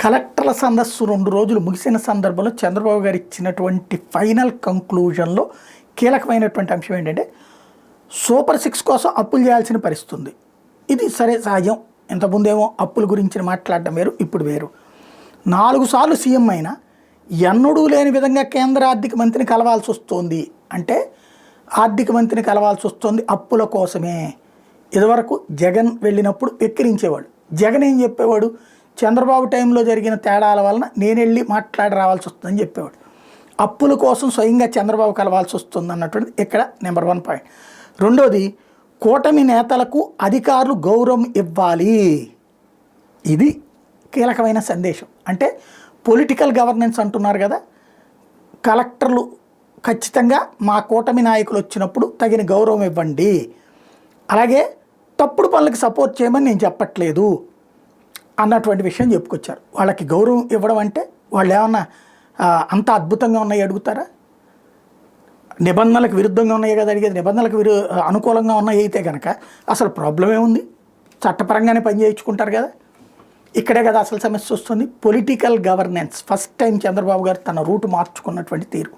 కలెక్టర్ల సదస్సు 2 రోజులు ముగిసిన సందర్భంలో చంద్రబాబు గారు ఇచ్చినటువంటి ఫైనల్ కంక్లూజన్లో కీలకమైనటువంటి అంశం ఏంటంటే సూపర్ 6 కోసం అప్పులు చేయాల్సిన పరిస్థితి ఉంది. ఇది సరే సహజం. ఇంతకుముందేమో అప్పుల గురించి మాట్లాడడం వేరు, ఇప్పుడు వేరు. 4 సార్లు సీఎం అయినా ఎన్నడూ లేని విధంగా కేంద్ర ఆర్థిక మంత్రిని కలవాల్సి వస్తుంది. అంటే ఆర్థిక మంత్రిని కలవాల్సి వస్తుంది అప్పుల కోసమే. ఇదివరకు జగన్ వెళ్ళినప్పుడు వెక్కిరించేవాడు. జగన్ ఏం చెప్పేవాడు, చంద్రబాబు టైంలో జరిగిన తేడాల వలన నేను వెళ్ళి మాట్లాడి రావాల్సి వస్తుందని చెప్పేవాడు. అప్పుల కోసం స్వయంగా చంద్రబాబు కలవాల్సి వస్తుంది అన్నటువంటిది ఇక్కడ నెంబర్ 1 పాయింట్. రెండోది, కూటమి నేతలకు అధికారులు గౌరవం ఇవ్వాలి. ఇది కీలకమైన సందేశం. అంటే పొలిటికల్ గవర్నెన్స్ అంటున్నారు కదా, కలెక్టర్లు ఖచ్చితంగా మా కూటమి నాయకులు వచ్చినప్పుడు తగిన గౌరవం ఇవ్వండి. అలాగే తప్పుడు పనులకు సపోర్ట్ చేయమని నేను చెప్పట్లేదు అన్నటువంటి విషయం చెప్పుకొచ్చారు. వాళ్ళకి గౌరవం ఇవ్వడం అంటే వాళ్ళు ఏమన్నా అంత అద్భుతంగా ఉన్నాయి అడుగుతారా? నిబంధనలకు విరుద్ధంగా ఉన్నాయి కదా అడిగేది. నిబంధనలకు అనుకూలంగా ఉన్నాయి అయితే కనుక అసలు ప్రాబ్లం ఏముంది? చట్టపరంగానే పని చేయించుకుంటారు కదా. ఇక్కడే కదా అసలు సమస్య వస్తుంది. Political governance first time Chandrababu గారు తన రూట్ మార్చుకున్నటువంటి తీరు.